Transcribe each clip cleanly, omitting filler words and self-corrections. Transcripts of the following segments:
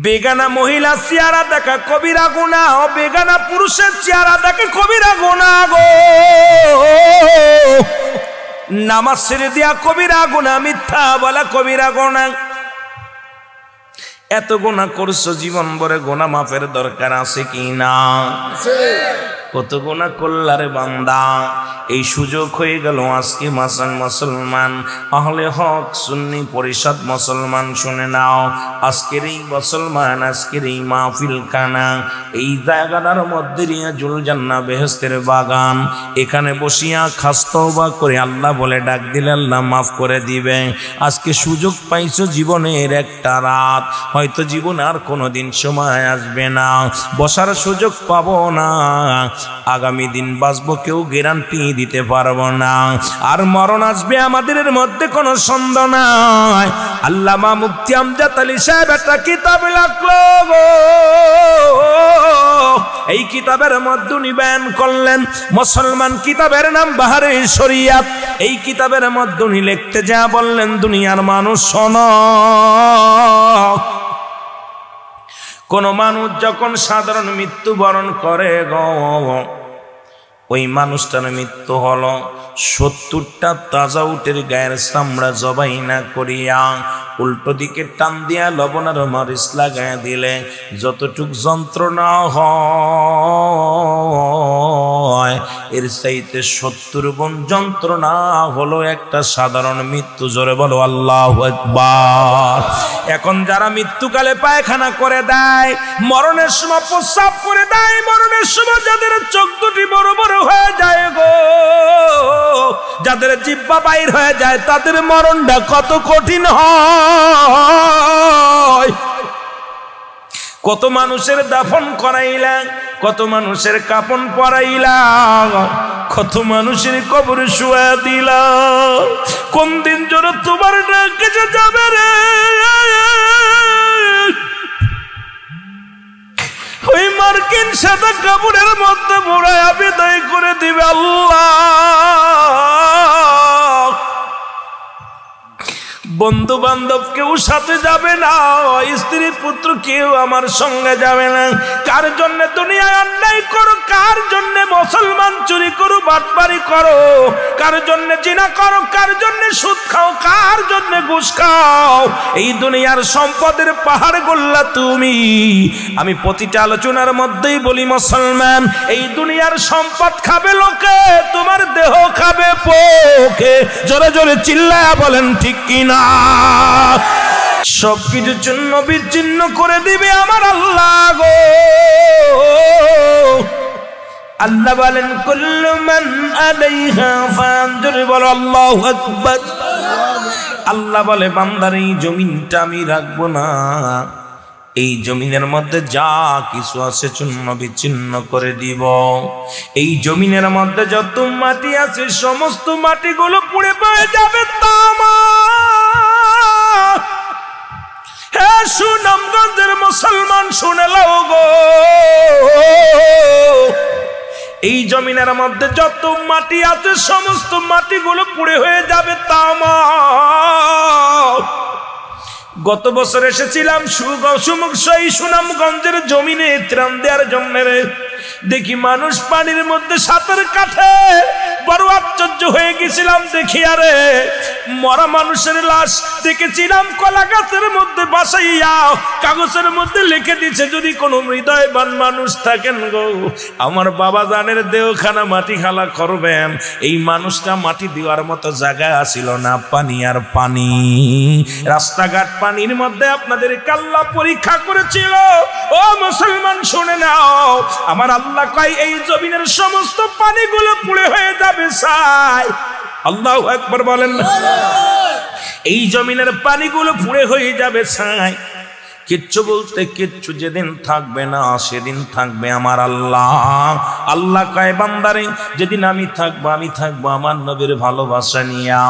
বেগানা মহিলা চেহারা দেখা কবিরা গুনাহ, বেগানা পুরুষের চেহারা দেখে কবিরা গুনাহ গো। নামাজ ছেড়ে দিয়া কবিরা গুনাহ, মিথ্যা বলা কবিরা গুনাহ। এত গুনাহ করছো, জীবন ভরে গুনাহ মাফের দরকার আছে কি না? কত গুনাহ করলারে বান্দা। এই সুযোগ হয়ে গেল আজকে মুসলমান আহলে হক সুন্নি পরিষদ মুসলমান শুনে নাও, আজকের এই মুসলমান, আজকের এই মাহফিল খানা, এই জায়গাটার মধ্যে রিয়াজুল জান্নাহ বেহেশতের বাগান, এখানে বসিয়া খাস তওবা করে আল্লাহ বলে ডাক দিলে আল্লাহ মাফ করে দিবে। আজকে সুযোগ পাইছো জীবনের একটা রাত, হয়তো জীবন আর কোনোদিন সময় আসবে না, বসার সুযোগ পাবো না, আগামী দিন বাঁচবো কেউ গ্যারান্টি দিতে পারবো না, আর মরণ আসবে আমাদের মধ্যে কোনো সন্দেহ নাই। আল্লামা মুফতি আমজাদ আলী সাহেব একটা কিতাব লিখলো গো, এই কিতাবের মধ্যে উনি বয়ান করলেন মুসলমান, কিতাবের নাম বাহারে শরিয়াত। এই কিতাবের মধ্যে উনি লিখতে যা বললেন, দুনিয়ার মানুষ শোনো, কোন মানুষ যখন সাধারণ মৃত্যুবরণ করে গো, ওই মানুষটার মৃত্যু হলো 70টা তাজা উটের গায়ের চামড়া জবাই না করিয়া উল্টো দিকে টান দিয়া লবণ আর মরিচ লাগাইয়া দিলে যতটুক যন্ত্রণা হয়, এর চাইতে 70 গুণ যন্ত্রণা হলো একটা সাধারণ মৃত্যু। জোরে বলো আল্লাহু আকবার। এখন যারা মৃত্যুকালে পায়খানা করে দেয়, মরণের সময় প্রস্রাব করে দেয়, মরণের সময় যাদের চোখ দুটি বড় বড় হয়ে যায় গো, যাদের জিহ্বা বাইর হয়ে যায়, তাদের মরণটা কত কঠিন হয়। কত মানুষের দাফন করাইলা, কত মানুষের কাপন পরাইলা, কত মানুষের কবরে শুয়া দিলা, কোন দিন যেন তোমার ডাকে যাবে রে, ওই মার্কিন সাদা কাপড়ের মধ্যে মোড়ায় বিদায় করে দিবে আল্লাহ। বন্ধু বান্ধব কেউ সাথে যাবে না, স্ত্রী পুত্র কেউ আমার সঙ্গে যাবে না। কার জন্য দুনিয়ায় অন্যায় করো, কার জন্য মুসলমান চুরি করো, বাটপারি করো, কার জন্য জিনা করো, কার জন্য সুদ খাও, কার জন্য ঘুষ খাও, এই দুনিয়ার সম্পদের পাহাড় গোল্লা তুমি। আমি প্রতিটা আলোচনার মধ্যেই বলি মুসলমান, এই দুনিয়ার সম্পদ খাবে লোকে, তোমার দেহ খাবে পোকে। জোরে জোরে চিল্লায়া বলেন ঠিক কিনা? সবকিছু জন্য বিচ্ছিন্ন করে দিবে আমার আল্লাহ গো। আল্লাহ বলেন কুল্লু মান আলাইহা ফান। জোরে বলো আল্লাহু আকবার। আল্লাহ বলে বান্দার এই জমিনটা আমি রাখবো না, এই জমিনের মধ্যে যা কিছু আছে চূর্ণ বিচ্ছিন্ন করে দিব। এই জমিনের মধ্যে যত মাটি আছে সমস্ত মাটিগুলো পুড়ে পড়ে যাবে তামা। হে সুনামগঞ্জের মুসলমান শুনে লও গো, এই জমিনের মধ্যে যত মাটি আছে সমস্ত মাটিগুলো পুড়ে হয়ে যাবে তামা। গত বছর এসেছিলাম সুনামগঞ্জের জমিনে ত্রাণ দেওয়ার জন্য, দেখি মানুষ পানির মধ্যে সাঁতার কাটে, বড় আশ্চর্য হয়ে গেছিলাম দেখি। আরে মরা মানুষের লাশ দেখেছিলাম কলা গাছের মধ্যে বাসাইয়া কাগজের মধ্যে লিখে দিচ্ছে, যদি কোনো হৃদয়বান মানুষ থাকেন গো, আমার বাবা জানের দেহখানা মাটি খালা করবেন। এই মানুষটা মাটি দেওয়ার মতো জায়গা ছিল না, পানি আর পানি, রাস্তাঘাট পানির মধ্যে আপনাদের কাল্লা পরীক্ষা করেছিল। ও মুসলমান শুনে নাও, আমার আল্লাহ কয় এই জমিনের সমস্ত পানিগুলো পুড়ে হয়ে যাবে ছাই। আল্লাহু আকবার বলেন। এই জমিনের পানিগুলো পুড়ে হয়ে যাবে ছাই। কিচ্ছু বলতে কিচ্ছু যেদিন থাকবে না সেদিন থাকবে আমার আল্লাহ। আল্লাহ কয় বান্দারে যেদিন আমি থাকবো আমার নবীর ভালোবাসা নিয়া।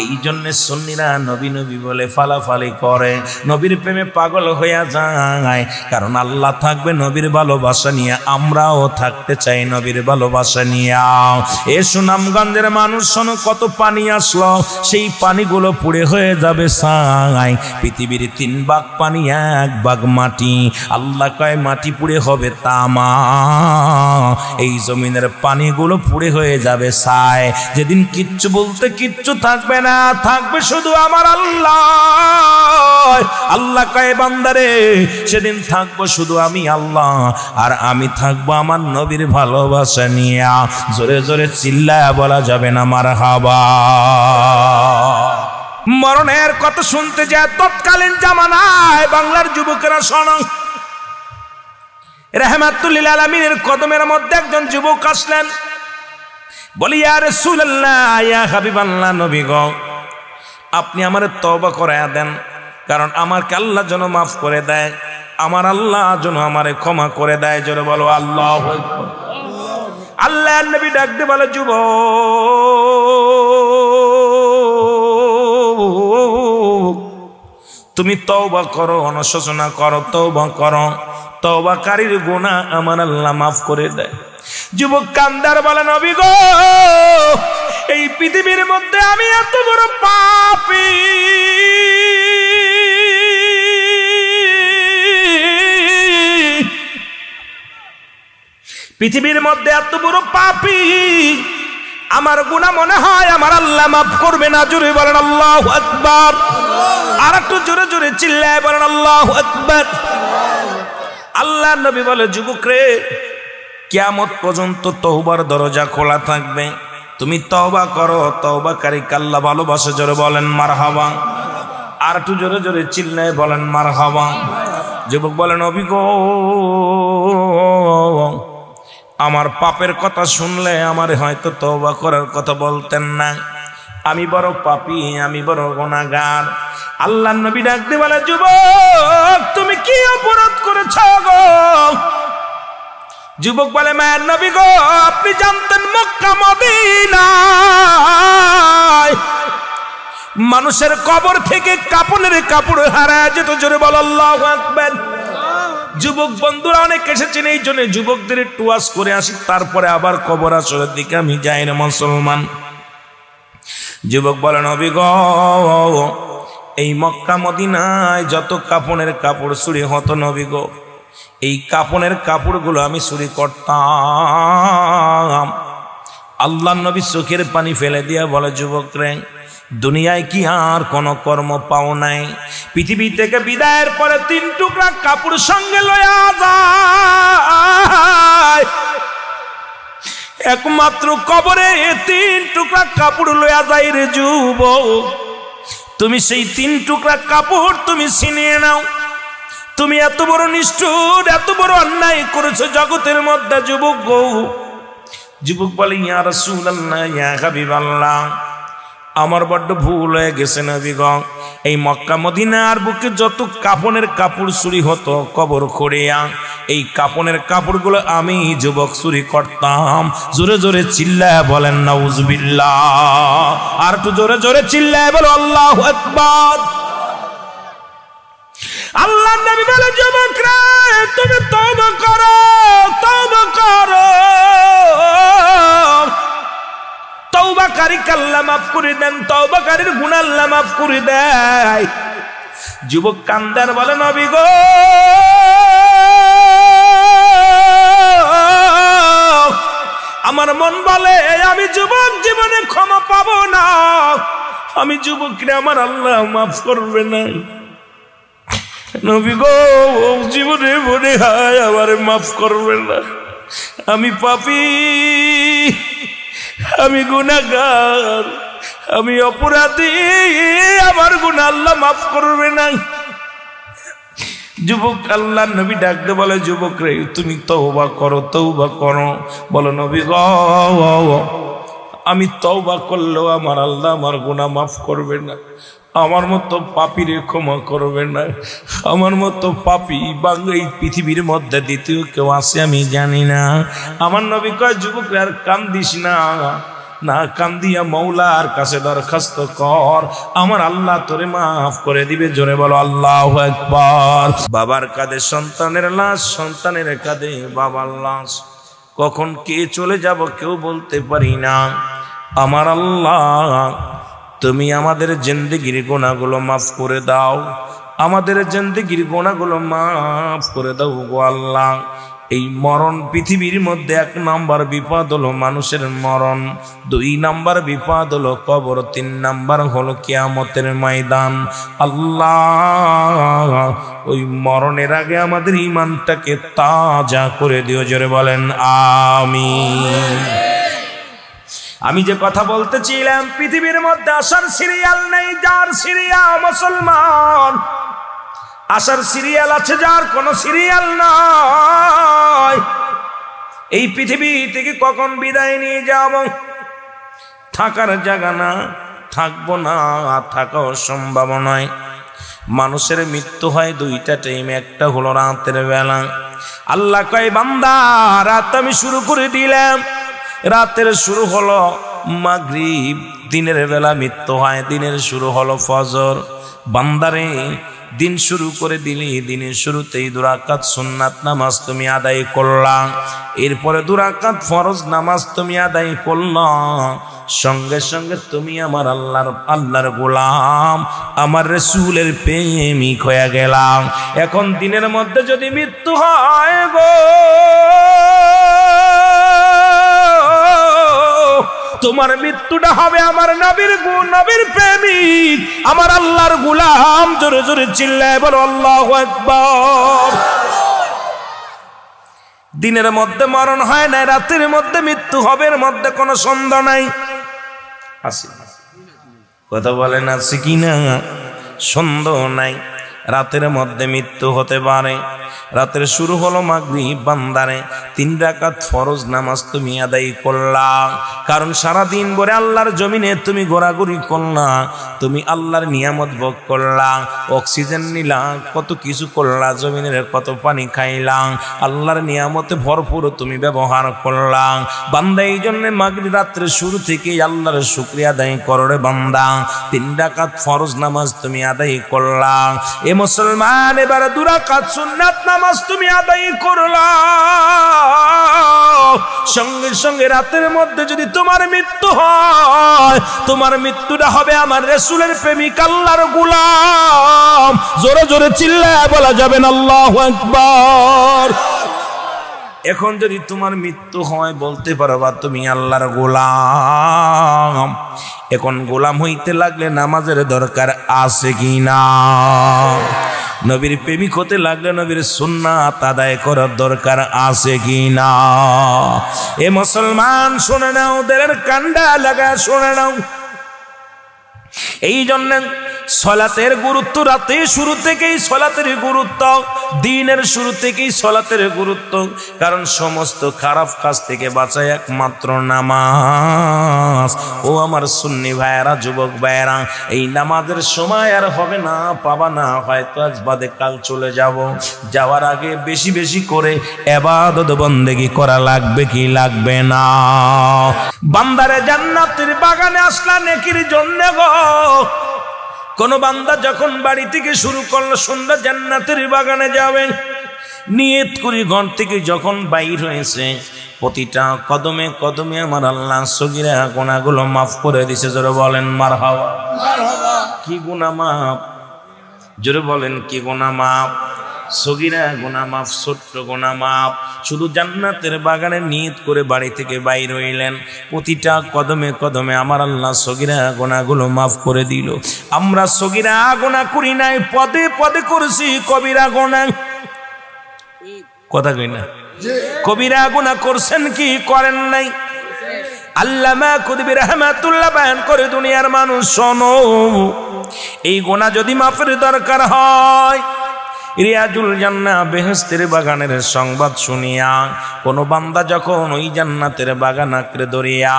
এই জন্য সুন্নিরা নবী নবী বলে ফালাফালি করে, নবীর প্রেমে পাগল হইয়া যায়, কারণ আল্লাহ থাকবে নবীর ভালোবাসা নিয়ে, আমরাও থাকতে চাই নবীর ভালোবাসা নিয়া। এ সুনামগঞ্জের মানুষ শোনো, কত পানি আসলো, সেই পানিগুলো পুড়ে হয়ে যাবে ছাই। পৃথিবীর 3 ভাগ পানি 1 ভাগ মাটি। আল্লাহ কয় মাটি পুড়ে হবে তামা, এই জমিনের পানিগুলো পুড়ে হয়ে যাবে ছাই। যেদিন কিচ্ছু বলতে কিচ্ছু থাকবে না, থাকবে শুধু আমার আল্লাহ। আল্লাহ কয় বান্দারে সেদিন থাকবো শুধু আমি আল্লাহ, আর আমি থাকবো আমার নবীর ভালোবাসা নিয়ে। জোরে জোরে চিল্লায়া বলা যাবে না মারহাবা। মরণের কথা শুনতে যায় তৎকালীন জামানায় বাংলার যুবকেরা শোনো, রাহমাতুল লিল আলামিনের কদমের মধ্যে একজন যুবক আসলেন, বলি ইয়া রাসূলুল্লাহ, ইয়া হাবিবাল্লাহ, নবী গো আপনি আমারে তওবা করায়া দেন, কারণ আমাকে আল্লাহ যেন মাফ করে দেয়, আমার আল্লাহ যেন আমারে ক্ষমা করে দেয়। জোরে বলো আল্লাহু আকবার। আল্লাহর নবী ডাক দিয়ে বলে, যুবক তুমি তওবা করো, অনুশোচনা করো, তওবা করো, তওবাকারীর গুনাহ আমার আল্লাহ মাফ করে দেয়। যুবক কান্দার বলে, নবী গো এই পৃথিবীর মধ্যে আমি এত বড় পাপী, পৃথিবীর মধ্যে এত বড় পাপী, আমার গুনাহ মনে হয় আমার আল্লাহ মাফ করবে না। জোরে বলেন আল্লাহু আকবার। আর একটু জোরে জোরে চিল্লায় বলেন আল্লাহু আকবার। আল্লাহ নবী বলে, যুবক রে কিয়ামত পর্যন্ত তওবার দরজা খোলা থাকবে, তুমি তওবা করো, তওবাকারীকে আল্লাহ ভালোবাসে। জোরে বলেন মারহাবা। আর একটু জোরে জোরে চিল্লায় বলেন মারহাবা। যুবক বলে, নবী গো আমার পাপের কথা শুনলে আমার হয়তো তওবা করার কথা বলতেন না, আমি বড় পাপী, আমি বড় গুনাহগার। আল্লাহর নবী ডাক দিয়ে বলে, যুবক তুমি কি অপরাধ করেছো গো? যুবক বলে, মায়ের নবী গো আপনি জানতেন মক্কা মদিনায় মানুষের কবর থেকে কাপড়ের কাপড় হারায় যেত। জোরে বল আল্লাহু আকবার। যুবক বন্ধুরা অনেক এসেছেন, এই জন্য যুবকদের একটু ওয়াজ করে আসি, তারপরে আবার কবর আসরের দিকে আমি যাই না মুসলমান। যুবক বলেন, নবী গো এই মক্কা মদিনায় যত কাপড়ের কাপড় চুরি হতো নবী গো, এই কাপড়ের কাপড়গুলো আমি চুরি করতাম। আল্লাহ নবী চোখের পানি ফেলে দিয়া বলে, যুবক রে দুনিয়ায় কি আর কোনো কর্ম পাও নাই? পৃথিবী থেকে বিদায়ের পরে 3 টুকরা কাপড় সঙ্গে লয়া যায়, একমাত্র কবরে 3 টুকরা কাপড় লয়া যায় রে যুবক। তুমি সেই 3 টুকরা কাপড় তুমি ছিনিয়ে নাও। তুমি এত বড় নিষ্ঠুর, এত বড় অন্যায় করেছো জগতের মধ্যে যুবক গো। যুবক বলে, ইয়া রাসূলুল্লাহ, ইয়া হাবিবাল্লাহ, আমার বড্ড ভুল হয়ে গেছে নবী গো। এই মক্কা মদিনার বুকে যত কাপড়ের কাপড় চুরি হতো কবর খড়িয়া, এই কাপড়ের কাপড়গুলো আমি যুবক চুরি করতাম। জোরে জোরে চিল্লায় বলেন নাউজুবিল্লাহ। আর একটু জোরে জোরে চিল্লায় বলো আল্লাহু আকবার। আল্লাহ নবী বলে, যুবক রে তুমি তওবা করো, তওবা করো, তওবাকারীকে আল্লাহ মাফ করে দেন, তওবাকারীর গুনাহ আল্লাহ মাফ করে দেয়। যুবক কান্দার বলে, নবী গো আমার মন বলে আমি যুবক জীবনে ক্ষমা পাবো না, আমি যুবকরে আমার আল্লাহ মাফ করবে না। নবী গো জীবনে মনে হয় আমারে মাফ করবে না, আমি পাপী, আমি গুনাহগার, আমি অপরাধী, আমার গুনাহ আল্লাহ মাফ করবে না। যুবক আল্লাহ নবী ডাকতে বলে, যুবক রে তুমি তওবা করো, তওবা করো। বলো নবী গো আমি তওবা করলেও আমার আল্লাহ আমার গুনাহ মাফ করবে না, আমার মতো পাপীরে ক্ষমা করবে না। আমার মতো পাপী এই পৃথিবীর মধ্যে দ্বিতীয় কেউ আছে আমি জানি না। আমার নবী কয়, যুবক আর কান্দিস না, না কান্দিয়া মৌলার কাছে দরখাস্ত কর, আমার আল্লাহ তোরে মাফ করে দিবে। জোরে বলো আল্লাহু আকবার। বাবার কাঁধে সন্তানের লাশ, সন্তানের কাঁধে বাবার লাশ, কখন কে চলে যাব কেউ বলতে পারি না। আমার আল্লাহ তুমি আমাদের জিন্দেগির গুনাহগুলো মাফ করে দাও, আমাদের জিন্দেগির গুনাহগুলো মাফ করে দাও গো আল্লাহ। এই মরণ পৃথিবীর মধ্যে 1 নাম্বার বিপদ হলো মানুষের মরণ, 2 নাম্বার বিপদ হলো কবর, 3 নাম্বার হলো কিয়ামতের ময়দান। আল্লাহ ওই মরণের আগে আমাদের ঈমানটাকে তাজা করে দিও, জোরে বলেন আমিন। আমি যে কথা বলতেছিলাম, পৃথিবীর মধ্যে আসার সিরিয়াল নেই, যার সিরিয়াল মুসলমান। আসার সিরিয়াল আছে, যার কোনো সিরিয়াল নাই। এই পৃথিবী থেকে কখন বিদায় নিয়ে যাব, থাকার জায়গা না, থাকবো না, থাকাও সম্ভব নয়। মানুষের মৃত্যু হয় 2টা টাইমে, একটা হলো রাতের বেলা। আল্লাহ কয় বান্দা রাত আমি শুরু করে দিলাম, রাতের শুরু হলো মাগরিব, দিনের বেলা মৃত্যু হয়, দিনের শুরু হলো ফজর। বান্দারে দিন শুরু করে দিলি, দিনের শুরুতেই 2 রাকাত সুন্নাত নামাজ তুমি আদায় করলা, এরপরে 2 রাকাত ফরজ নামাজ তুমি আদায় করলা, সঙ্গে সঙ্গে তুমি আমার আল্লাহর গোলাম, আমার রাসূলের প্রেমিক হয়ে গেলাম। এখন দিনের মধ্যে যদি মৃত্যু হয় গো, তোমার মৃত্যুটা হবে আমার নবীর প্রেমিক, আমার আল্লাহর গোলাম। জোরে জোরে চিল্লায় বলো আল্লাহু আকবার। দিনের মধ্যে মরণ হয় না, রাতের মধ্যে মৃত্যু হবে, এর মধ্যে কোনো সন্দেহ নাই। আছে কথা বলেন, আছে কি না? সন্দেহ নাই, রাতের মধ্যে মৃত্যু হতে পারে। রাতের শুরু হলো মাগরিব, বান্দারে 3 রাকাত ফরজ নামাজ তুমি আদায় করলা, কারণ সারাদিন ভরে আল্লাহর জমিনে তুমি ঘোরাঘুরি করলা, তুমি আল্লাহর নিয়ামত ভোগ করলা, অক্সিজেন নিলা, কত কিছু করলা, জমিনের কত পানি খাইলা, আল্লাহর নিয়ামতে ভরপুর তুমি ব্যবহার করলা। বান্দা এই জন্য মাগরিব রাত্রের শুরু থেকে আল্লাহর শুকরিয়া আদায় করো রে বান্দা। 3 রাকাত ফরজ নামাজ তুমি আদায় করলা, এ মুসলমান এবার 2 রাকাত সুন্নাত নামাজ তুমি আদায় করলা। সঙ্গে সঙ্গে রাতের মধ্যে যদি তোমার মৃত্যু হয়, তোমার মৃত্যুটা হবে আমার রাসূলের প্রেমিক, আল্লাহর গোলাম। জোরে জোরে চিল্লায় বলা যাবে না আল্লাহু আকবার। এখন যদি তোমার মৃত্যু হয়, বলতে পারবা তুমি আল্লাহর গোলাম। এখন গোলাম হইতে লাগলে নামাজের দরকার আছে কি না? নবীর প্রেমিক হতে লাগলে নবীর সুন্নাত আদায় করার দরকার আছে কি না? এ মুসলমান শুনে নাও, দেরের কান্ডা লাগা শুনে নাও। এই জন্য সলাতের গুরুত্ব, রাতে শুরু থেকেই সলাতের গুরুত্ব, দিনের শুরু থেকেই সলাতের গুরুত্ব, কারণ সমস্ত খারাপ কাজ থেকে বাঁচায় একমাত্র নামাজ। ও আমার সুন্নি ভাইয়েরা, যুবক ভাইয়েরা, এই নামাজের সময় আর হবে না, পাবা না, হয়তো আজ বাদে কাল চলে যাব। যাওয়ার আগে বেশি বেশি করে ইবাদত বন্দেগি করা লাগবে কি লাগবে না? বান্দারে জান্নাতের বাগানে আসলা নেকির জন্য গো। কোন বান্দা যখন বাড়ি থেকে শুরু করলো সন্ধ্যা জান্নাতের বাগানে যাবে, নিয়ত করি ঘর থেকে যখন বাইর হয়েছে, প্রতিটা কদমে কদমে আমার আল্লাহ সগীরা গুনাহগুলো মাফ করে দিছে। জোরে বলেন মারহাবা। কি গুনাহ মাফ? জোরে বলেন কি গুনাহ মাফ? সগীরা গুনাহ মাফ, ছোট্ট গুনাহ মাফ। শুধু জান্নাতের বাগানে নিয়ত করে বাড়ি থেকে বাইর হইলেন, প্রতিটা কদমে কদমে আমার আল্লাহ সগীরা গুনাহগুলো মাফ করে দিল। আমরা সগীরা গুনাহ করি নাই, পদে পদে করেছি কবিরা গুনাহ। কথা কই না? কবিরা গুনাহ করছেন কি করেন নাই? আল্লামা কুতুবী রাহমাতুল্লাহ বয়ান করে, দুনিয়ার মানুষ শোনো, এই গুনাহ যদি মাফের দরকার হয়, রিয়াজুল জান্নাহ বেহেশতের বাগানের সংবাদ শুনিয়া কোন বান্দা যখন ওই জান্নাতের বাগান আঁকড়ে ধরিয়া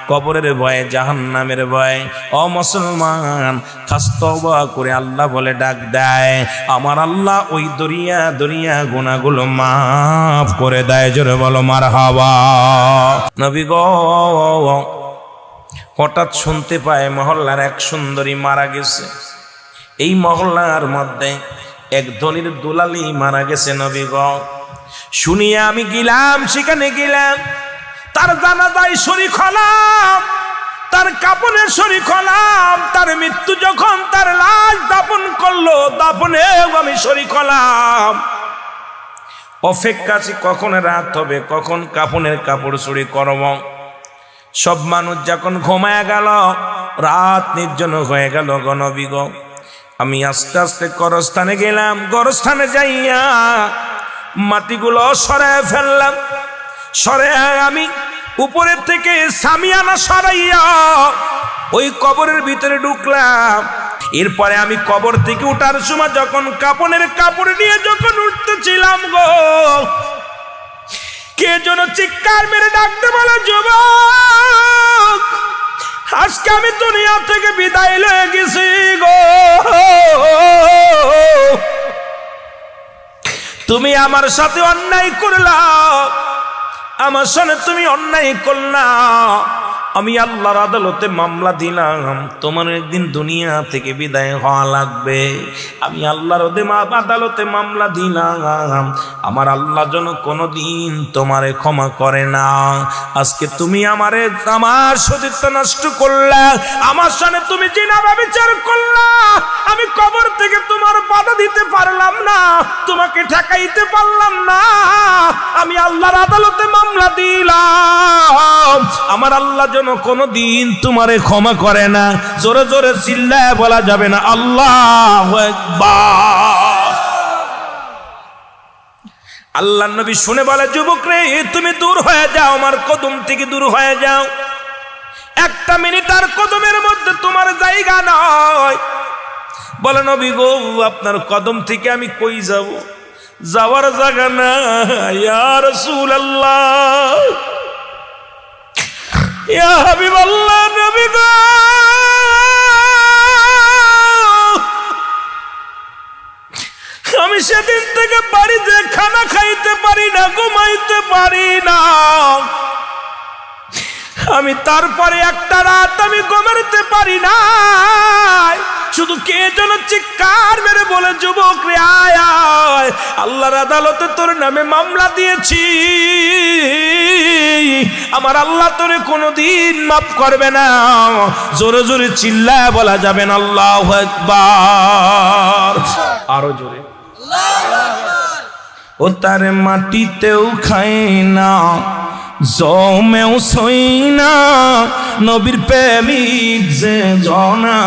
কবরের ভয়ে, জাহান্নামের ভয়ে, ও মুসলমান, খাস তওবা করে আল্লাহ বলে ডাক দেয়, আমার আল্লাহ ওই দরিয়া দরিয়া গুনাহগুলো মাফ করে দেয়। জোরে বলো মারহাবা। নবী গো হঠাৎ শুনতে পায় মহল্লার এক সুন্দরী মারা গেছে। এই মহল্লার মধ্যে এক ধনীর দুলালি মারা গেছে। নবী গো শুনিয়া আমি গেলাম, সেখানে গেলাম, তার জানাজায় শরীক হলাম। তার কাপনে শরীক হলাম, তার মৃত্যু যখন তার লাশ দাফন করলো, দাফনেও আমি শরীক হলাম। অপেক্ষা কখন রাত হবে, কখন কাপনের কাপড় চুরি করব। সব মানুষ যখন ঘুমায় গেল, রাত নির্জন হয়ে গেল গণবিগ, আমি আস্তে আস্তে গরস্থানে গেলাম। গরস্থানে যাইয়া মাটিগুলো সরায় ফেললাম। সরায় আমি উপরের থেকে সামিয়ানা সরাইয়া ওই কবরের ভিতরে ঢুকলাম। এরপরে আমি কবর থেকে উঠার সময় যখন কাপনের কাপড় নিয়ে যখন উঠতেছিলাম গো, কে যেন চিৎকার মেরে ডাকতে বলে, যুবক আজকে আমি দুনিয়া থেকে বিদায় লয়ে গেছি গো, তুমি আমার সাথে অন্যায় করলা, আমার সাথে তুমি অন্যায় করলা। আমি আল্লাহর আদালতে মামলা দিলাম, তোমার একদিন দুনিয়া থেকে বিদায় হওয়া লাগবে। আমি আল্লাহর আদালতে মামলা দিলাম, আমার আল্লাহ যেন কোনোদিন তোমারে ক্ষমা করে না। আজকে তুমি আমার সতীত্ব নষ্ট করলা, আমার সামনে তুমি জিনা ব্যভিচার করলা। আমি কবর থেকে তোমার বাধা দিতে পারলাম না, তোমাকে ঠেকাইতে পারলাম না। আমি আল্লাহর আদালতে মামলা দিলাম, আমার আল্লাহ যেন কোনদিন তোমারে ক্ষমা করে না। জোরে জোরে চিল্লায় বলা যাবে না আল্লাহু আকবার। আল্লাহর নবী শুনে বলে, যুবক রে তুমি দূর হয়ে যাও, আমার কদম থেকে দূর হয়ে যাও। একটা মিনিট আর কদমের মধ্যে তোমার জায়গা নয়। বলে, নবী গো আপনার কদম থেকে আমি কই যাব? যাওয়ার জায়গা না। ইয়া রাসূলুল্লাহ, ইয়া হাবিবাল্লাহ, নবী গো আমি সেদিন থেকে বাড়িতে খানা খাইতে পারি না, ঘুমাইতে পারি না। আমি তারপরে একটা রাত আমি ঘুমাতে পারি না। শুধু কে যেন চিৎকার মেরে বলে, যুবক রে আয় আয়, আল্লাহর আদালতে তোর নামে মামলা দিয়েছি, আমার আল্লাহ তোরে কোনোদিন মাফ করবে না। জোরে জোরে চিল্লায় বলা যাবে না আল্লাহু আকবার। আরো জোরে। ও তার মাটিতেও খায় না, জমেও সই না, নবীর প্রেমিক যে জনা,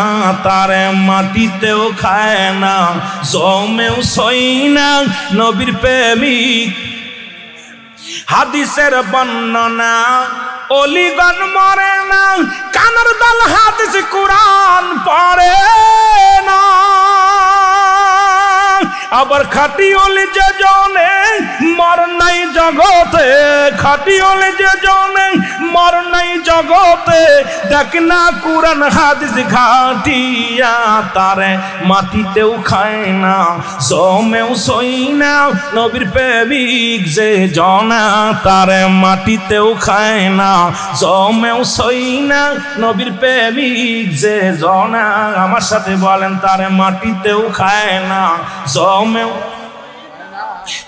তার মাটিতেও খায় না, জমেও সই না, নবীর প্রেমিক। হাদিসের বর্ণনা, অলিগণ মরে না, কানার দল হাদিস কুরআন পড়ে না। আবার খাটি অলি যে জনে মর নাই জগতে, খাটি অলি যে জনে মর নাই জগতে, দেখ না কুরআন হাদিস ঘাটিয়া, তারে মাটিতেও খায় না, জমেও সই না, নবীর প্রেমিক যে জনা, তারে মাটিতেও খায় না, জমেও সই না, নবীর প্রেমিক যে জনা। আমার সাথে বলেন, তারে মাটিতেও খায় না, জমেও।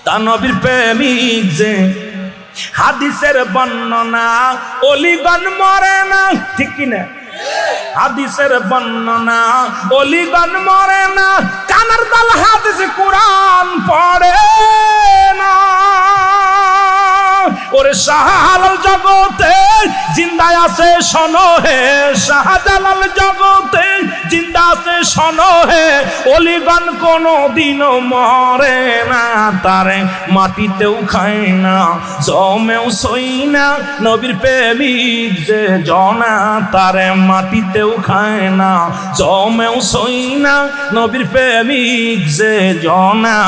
তা নবীর প্রেমিক যে। হাদিসের বর্ণনা, অলিগণ মরে না, ঠিক কিনা? হাদিসের বর্ণনা, অলিগণ মরে না, কানার দল হাদিস কুরআন পড়ে না। ওরে শাহজালাল জগতে জিন্দা আছে শোনো হে, শাহজালাল জগতে জিন্দা আছে শোনো হে, অলিগণ কোনো দিনও মরে না, তারে মাটিতেও খায় না, জমেও সই না, নবীর প্রেমিক যে জনা, তারে মাটিতেও খায় না, জমেও সই না, নবীর প্রেমিক যে জনা।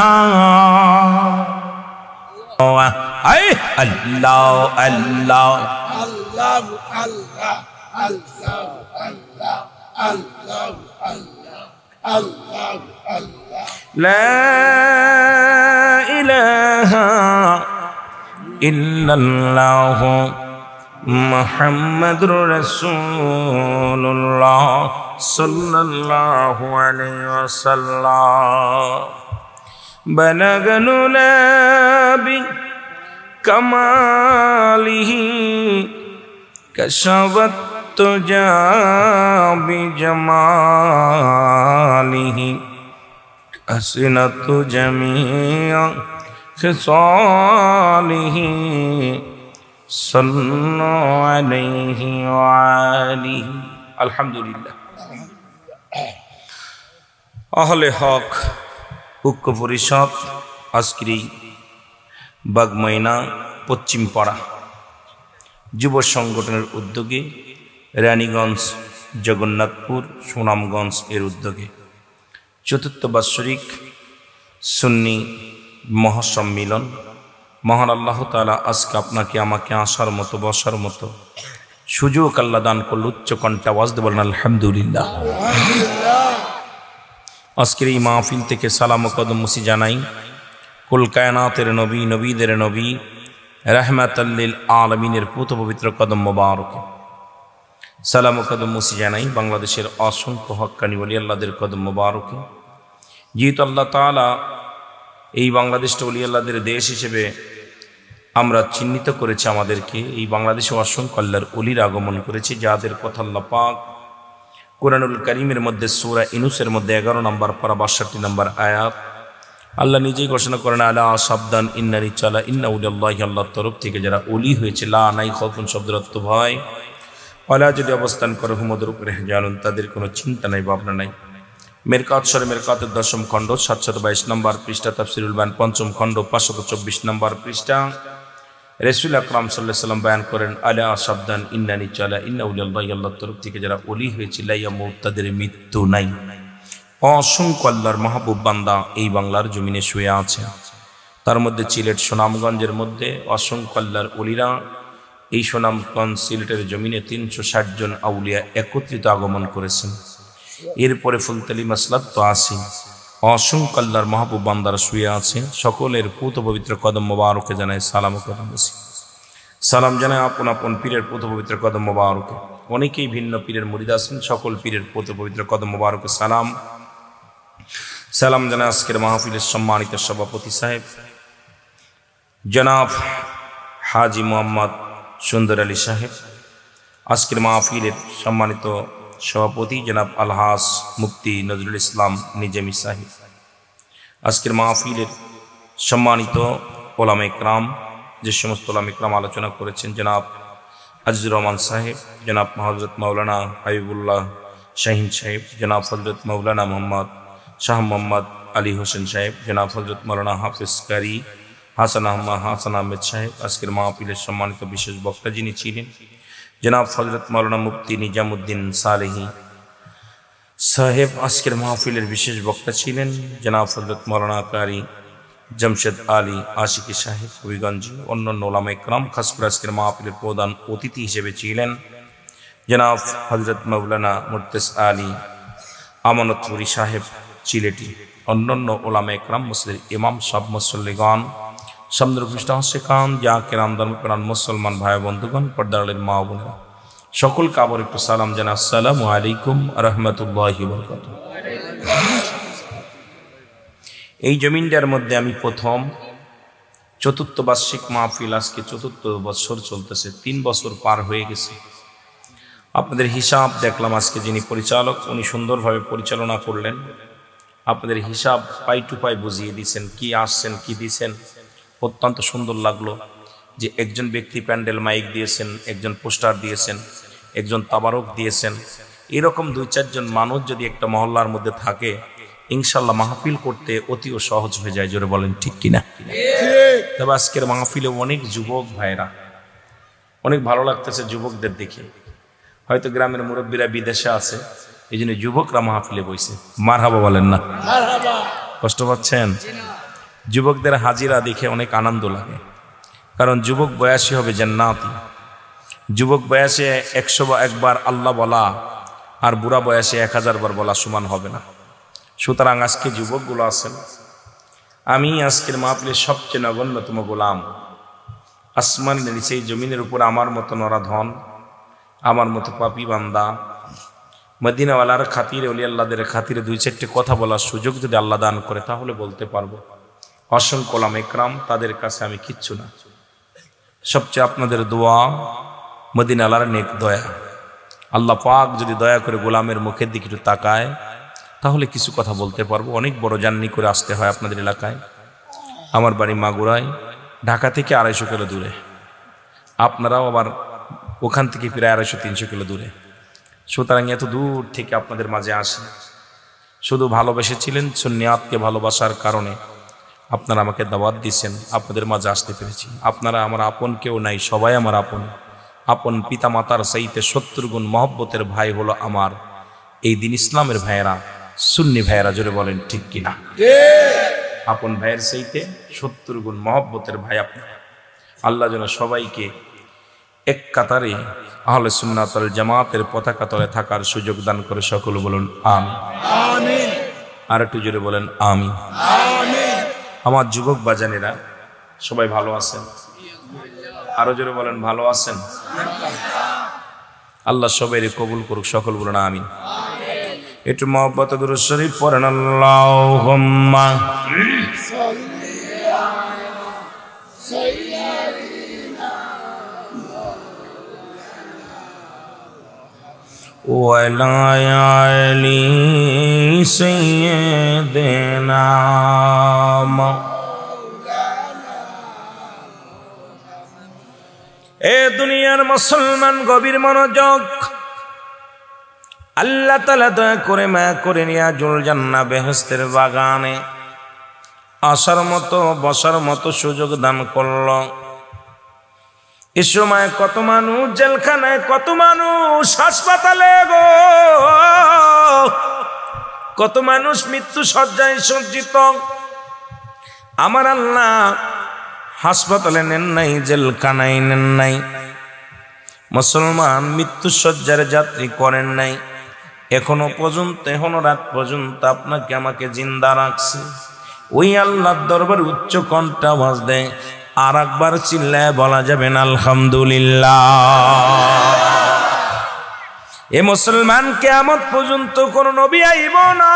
আই আল্লাহ আল্লাহ আল্লাহ আল্লাহ আল্লাহ আল্লাহ আল্লাহ আল্লাহ আল্লাহ লা ইলাহা ইল্লাল্লাহ মুহাম্মাদুর রাসূলুল্লাহ সাল্লাল্লাহু আলাইহি ওয়াসাল্লাম। বলগনুলা বি কামালিহি কশবত التجى بجماله حسنت جميع خصاله صلوا عليه وآله الحمد لله আহলে হক ঐক্য পরিষদ আজকের বাগমাইনা পশ্চিম পাড়া যুব সংগঠনের উদ্যোগে রানীগঞ্জ জগন্নাথপুর সুনামগঞ্জ এর উদ্যোগে চতুর্থ বাৎসরিক সুন্নি মহাসম্মিলন। মহান আল্লাহ তাআলা আজকে আপনাকে আমাকে আসার মতো বসার মতো সুযোগ আল্লাহ দান করল। উচ্চ কণ্ঠে আওয়াজ দিয়ে বলেন আলহামদুলিল্লাহ। আজকের এই মাহফিল থেকে সালাম ও কদম মুসি জানাই কুল কায়নাতের নবী, নবীদের নবী, রাহমাতাল লিল আলামিনের পুত পবিত্র কদম মোবারকে। সালাম ও কদম মুসি জানাই বাংলাদেশের অসংখ্য হক্কানি ওলি আল্লাহদের কদম মোবারকে। যেহেতু আল্লাহ তাআলা এই বাংলাদেশটা ওলি আল্লাহদের দেশ হিসেবে আমরা চিহ্নিত করেছে, আমাদেরকে এই বাংলাদেশে অসংখ্য আল্লাহর ওলির আগমন করেছে, যাদের কথা আল্লাহ পাক কুরআনুল কারীমের মধ্যে সূরা ইউনূসের মধ্যে 11 নম্বর পারা 62 নম্বর আয়াত আল্লাহ নিজেই ঘোষণা করেন আলা সাবধান ইন্নানি চালা ইন্না উলিয়াল্লাহি, আল্লাহর তরফ থেকে যারা ওলি হয়েছে, লা নাই খাউফুন শব্দের অর্থ ভয়, ওয়ালা যদি অবস্থান করে হুমদের উপরে জানুন তাদের কোনো চিন্তা নাই ভাবনা নাই। মেরকাত সরে মেরকাতের 10ম খণ্ড 722 নম্বর পৃষ্ঠা, তাফসীরুল বায়ান 5ম খণ্ড 524 নম্বর পৃষ্ঠা। রাসূল আকরাম সাল্লাল্লাহু আলাইহি ওয়াসাল্লাম বয়ান করেন আলা সাবধান ইন্নানি চালা ইন্না উলিয়াল্লাহি, আল্লাহর তরফ থেকে যারা ওলি হয়েছে, লা ইয়ামুত তাদের মৃত্যু নাই। অসংখ্য আল্লাহর মাহবুব বান্দা এই বাংলার জমিনে শুয়ে আছে, তার মধ্যে সিলেট সুনামগঞ্জের মধ্যে অসংখ্য আল্লাহর ওলিরা এই সুনামগঞ্জ সিলেটের জমিনে 360 জন আউলিয়া একত্রিত আগমন করেছেন। এরপরে ফুলতলি মাসলাক তো আছে, অসংখ্য আল্লাহর মাহবুব বান্দারা শুয়ে আছে। সকলের পুত পবিত্র কদম মোবারকে জানায় সালাম ও কদম মুসি। সালাম জানায় আপন আপন পীরের পুত পবিত্র কদম মোবারকে। অনেকেই ভিন্ন পীরের মুরিদ আছেন, সকল পীরের পুত পবিত্র কদম মোবারকে সালাম। সালাম জানায় আজকের মাহফিলের সম্মানিত সভাপতি সাহেব জনাব হাজি মোহাম্মদ সুন্দর আলী সাহেব, আজকের মাহফিলের সম্মানিত সভাপতি জনাব আলহাজ মুফতি নজরুল ইসলাম নিজামী সাহেব, আজকের মাহফিলের সম্মানিত ওলামা ইকরাম, যে সমস্ত ওলামা ইকরাম আলোচনা করেছেন, জনাব আজিজুর রহমান সাহেব, জনাব হযরত মাওলানা হাবিবুল্লাহ শাহিন সাহেব, জনাব হযরত মাওলানা মোহাম্মদ শাহ মোহাম্মদ আলী হোসেন সাহেব, জনাব হযরত মাওলানা হাফিজ কারি হাসান আহমেদ সাহেব। আজকের মাহফিলের সম্মানিত বিশেষ বক্তা যিনি ছিলেন জনাব হযরত মাওলানা মুফতি নিজামুদ্দিন সালেহী সাহেব, আজকের মাহফিলের বিশেষ বক্তা ছিলেন জনাব হযরত মাওলানা কারি জামশেদ আলী আশিকি সাহেব হবিগঞ্জি। অন্যান্য ওলামা ইকরাম, খাস করে আজকের মাহফিলের প্রধান অতিথি হিসেবে ছিলেন জনাব হযরত মাওলানা মুর্তেজ আলী আমানতপুরী সাহেব চিলেটি। অন্যান্য ওলামা ইকরাম, মসজিদের ইমাম, সব মুসল্লিগণ, সমুদ্রপৃষ্ঠ হাসিকান জাকিরান ধর্মপ্রাণ মুসলমান ভাই বন্ধুগণ, পর্দারের মা বোনেরা, সকলকে আবার একটু সালাম জানাই, আসসালামু আলাইকুম রাহমাতুল্লাহি ওয়া বারাকাতুহু। এই জমিনটার মধ্যে আমি প্রথম চতুর্থ বার্ষিক মাহফিল, আজকে চতুর্থ বছর চলতেছে, 3 বছর পার হয়ে গেছে। আপনাদের হিসাব দেখলাম, আজকে যিনি পরিচালক উনি সুন্দরভাবে পরিচালনা করলেন, আপনাদের হিসাব পাই টু পাই বুঝিয়ে দিয়েছেন, কি আসছেন কি দিয়েছেন। অত্যন্ত সুন্দর লাগলো যে একজন ব্যক্তি প্যান্ডেল মাইক দিয়েছেন, একজন পোস্টার দিয়েছেন, একজন তাবারক দিয়েছেন। এরকম 2-4 জন মানুষ যদি একটা মহল্লার মধ্যে থাকে, ইনশাল্লাহ মাহফিল করতে অতিও সহজ হয়ে যায়। জোরে বলেন ঠিক কিনা? তবে আজকের মাহফিলে অনেক যুবক ভাইরা, অনেক ভালো লাগতেছে যুবকদের দেখে। হয়তো গ্রামের মুরব্বীরা বিদেশে আছে, এই জন্য যুবকরা মাহফিলে বইছে। মারহাবা বলেন না? কষ্ট পাচ্ছেন? যুবকদের হাজিরা দেখে অনেক আনন্দ লাগে, কারণ যুবক বয়সী হবে জান্নাতি। যুবক বয়সে 101 বার আল্লাহ বলা আর বুড়া বয়সে 1000 বার বলা সমান হবে না। সুতরাং আজকে যুবকগুলো আছেন, আমি আজকের মাহফিলের সবচেয়ে নগণ্যতম গোলাম। আসমানের নিচে জমিনের উপর আমার মতো নরাধন, আমার মতো পাপী বান্দা, মদিনাওয়ালার খাতিরে, ওলি আল্লাহদের খাতিরে 2-4টে কথা বলার সুযোগ যদি আল্লাহ দান করে, তাহলে বলতে পারবো অসংখ্য ওলামা ইকরাম, তাদের কাছে আমি কিচ্ছু না। সবচেয়ে আপনাদের দোয়া, মদিনাওয়ালার নেক দয়া, আল্লাহ পাক যদি দয়া করে গোলামের মুখের দিকে একটু তাকায় তাহলে কিছু কথা বলতে পারবো। অনেক বড় জার্নি করে আসতে হয় আপনাদের এলাকায়। আমার বাড়ি মাগুরায়, ঢাকা থেকে 250 কিলো দূরে। আপনারাও আবার ওখান থেকে প্রায় 250-300 কিলো দূরে। সুতরাং এত দূর থেকে আপনাদের মাঝে আসি। শুধু ভালোবেসেছিলেন, সুন্নিয়াতকে ভালোবাসার কারণে আপনারা আমাকে দাওয়াত দিয়েছেন, আপনাদের মাঝে আসতে পেরেছি। আপনারা আমার আপন কেউ নাই, সবাই আমার আপন। আপন পিতা মাতার চাইতে 70 গুণ মহব্বতের ভাই হলো আমার এই দিন ইসলামের ভাইয়েরা, সুন্নি ভাইয়েরা। জোরে বলেন ঠিক কিনা? আপন ভাইয়ের চাইতে 70 গুণ মহব্বতের ভাই আপনার। আল্লাহ যেন সবাইকে এক কাতারে আহলে সুন্নাত ওয়াল জামাতের পতাকা তলে থাকার সুযোগ দান করে। সকল বলুন আমিন। আমিন। আর একটু জোরে বলেন আমিন। আমিন। আমার যুবক বাজানেরা সবাই ভালো আছেন? আরো জোরে বলেন ভালো আছেন? আল্লাহ সবাই কবুল করুক। সকল বলুন আমিন। একটু মহব্বত দুরূদ শরীফ পড়েন। আল্লাহুম্মা ওয়ালা আলি সাইয়্যিদিনা এ দুনিয়ার মুসলমান গভীর মনোযোগ। আল্লাহ তাআলা দয়া করে মায়া করে নিয়া জুল জান্নাহ বেহেশতের বাগানে আসার মতো বসার মতো সুযোগ দান করল। এ সময় কত মানুষ জেলখানায়, কত মানুষ হাসপাতালে গো, কত মানুষ মৃত্যু শয্যায় সজ্জিত। আমার আল্লাহ হাসপাতালে নেন নাই, জেলখানায় নেন নাই, মুসলমান মৃত্যু শয্যার যাত্রী করেন নাই। এখনো পর্যন্ত, এখনো রাত পর্যন্ত আপনাকে আমাকে জিন্দা রাখছে। ওই আল্লাহর দরবারে উচ্চ কণ্ঠে আওয়াজ দেয়, আর একবার চিল্লায় বলা যাবে না আলহামদুলিল্লাহ। এ মুসলমান, কিয়ামত পর্যন্ত কোন নবী আইব না,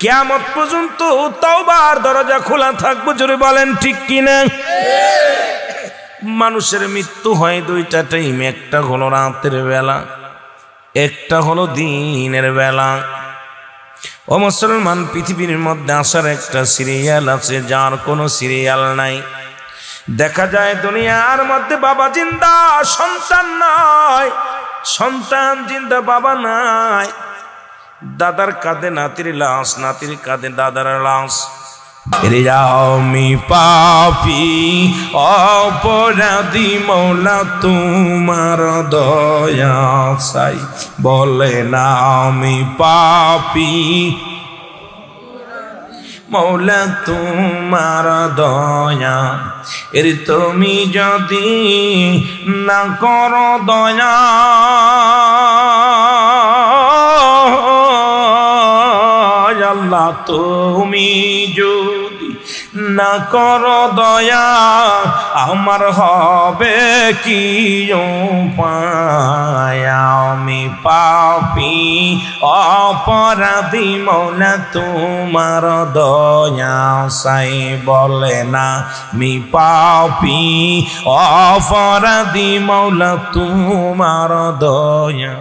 কিয়ামত পর্যন্ত তওবার দরজা খোলা থাকবে। জোরে বলেন ঠিক কিনা? মানুষের মৃত্যু হয় দুইটা টাইমে, একটা হলো রাতের বেলা, একটা হলো দিনের বেলা। ও মুসলমান, পৃথিবীর মধ্যে আসার একটা সিরিয়াল আছে, যার কোনো সিরিয়াল নাই। দেখা যায় দুনিয়ার মধ্যে বাবা জিন্দা, সন্তান নাই, সন্তান জিন্দা, বাবা নাই। দাদার কাঁধে নাতির লাশ, নাতির কাঁধে দাদার লাশ। আমি পাপী অপরাধী, মৌলা তোমার দয়া চাই। বলে না আমি পাপী, মৌলা তোমার দয়া। এর তুমি যদি না করো দয়া, আল্লাহ তুমি যদি না করো দয়া, আমার হবে কি উপায়? আমি পাপী অপরাধী, মৌলা তোমার দয়া চাই। বলে না আমি পাপী অপরাধী, মৌলা তোমার দয়া।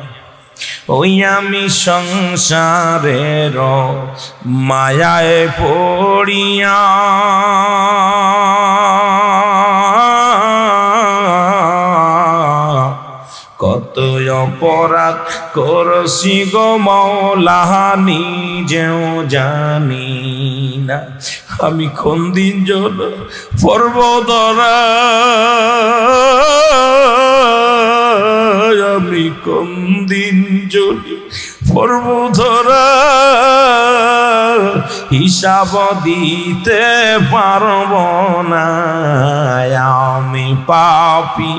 ওই আমি সংসারের মায়ায় পড়িয়া, কত অপরাধ করছি গো মওলা, নিজেও জানি না। আমি কোন দিন জল পর্বতরা, আমি কোন দিন যদি পর্বতরা, হিসাব দিতে পারব না। আমি পাপী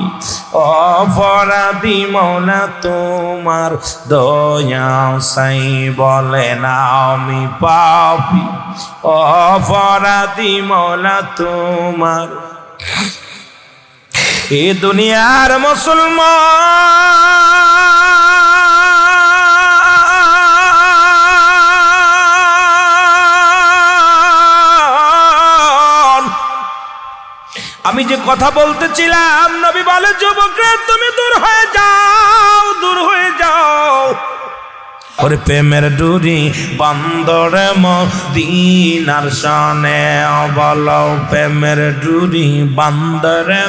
অপরাধী, মওলা তোমার দয়া চাই। বলে না আমি পাপী অপরাধী, মওলা তোমার। এ দুনিয়ার মুসলমান, আমি যে যে কথা বলতেছিলাম, নবী বলে যুবকরা তুমি দূর হয়ে যাও, দূর হয়ে যাও। ওরে প্রেমের ডুরি বান্দরে মদিনার শানে, বলো প্রেমের ডুরি বান্দরে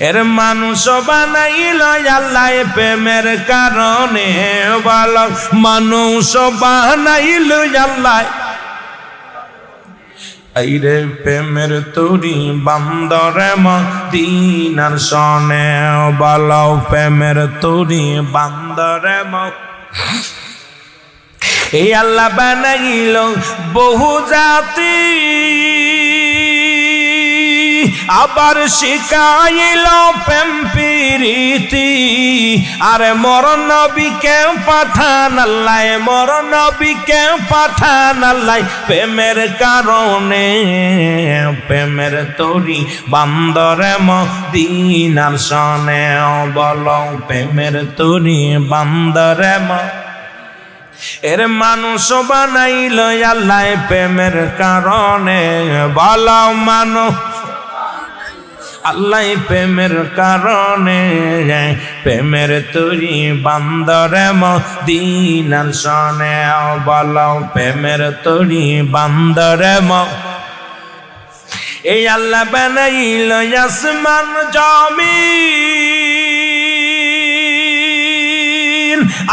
এর মানুষ বানাইল আল্লাহ প্রেমের কারণে, বলো মানুষ বানাইল আল্লাহ। আইরে প্রেমের তরি বান্দরে মদিনার শানে, বলো প্রেমের তরি বান্দরে এই আল্লাহ বানাইল বহু জাতি, আবার শিখাইল প্রেম প্রীতি। আরে মর নবীকে পাঠান আল্লাহ, মর নবীকে পাঠান আল্লাহ প্রেমের কারণে, প্রেমের তরি বান্দরে মদিনার শানে, বলো প্রেমের তরি বান্দরে এর মানুষ বানাইল আল্লাহ প্রেমের কারণে, বলো মানুষ আল্লাহ প্রেমের কারণে, প্রেমের তরি বান্দরে মদিনার শানে, বলো প্রেমের তরি বান্দরে এই আল্লাহ বানাইল আসমান জমিন,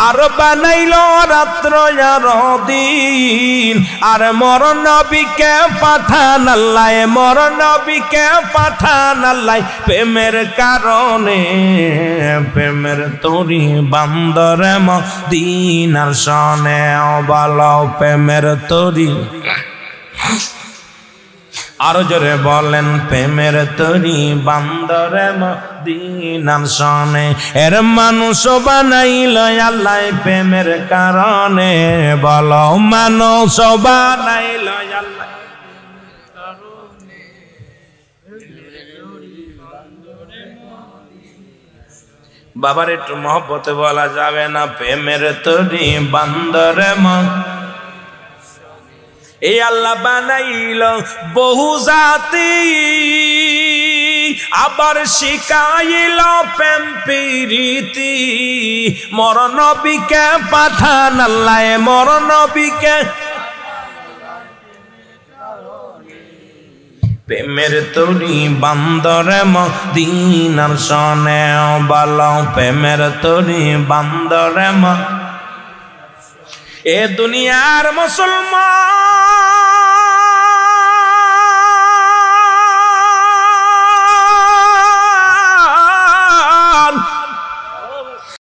আর বানাইল রাত্র আর দিন। আর মর নবীকে পাঠান আল্লাহ, মর নবীকে পাঠান আল্লাহ প্রেমের কারণে, প্রেমের তরি বান্দরে মদিনার শানে, বলো প্রেমের তরি আরো জোরে বলেন প্রেমের তরি বান্দরে মদিনার শানে, এর মানুষ বানাইল আল্লাহ প্রেমের কারণে, বলো মানুষ বানাইল আল্লাহ। বাবার একটু মহব্বতে বলা যাবে না প্রেমের তরি বান্দরে এই আল্লাহ বানাইল বহু জাতি, আবার শিখাইল প্রেম প্রীতি। মর নবীকে পাঠান আল্লাহ, মর নবীকে প্রেমের তরি বান্দরে মদিনার শানে, বলো প্রেমের তরি বান্দরে এ দুনিয়ার মুসলমান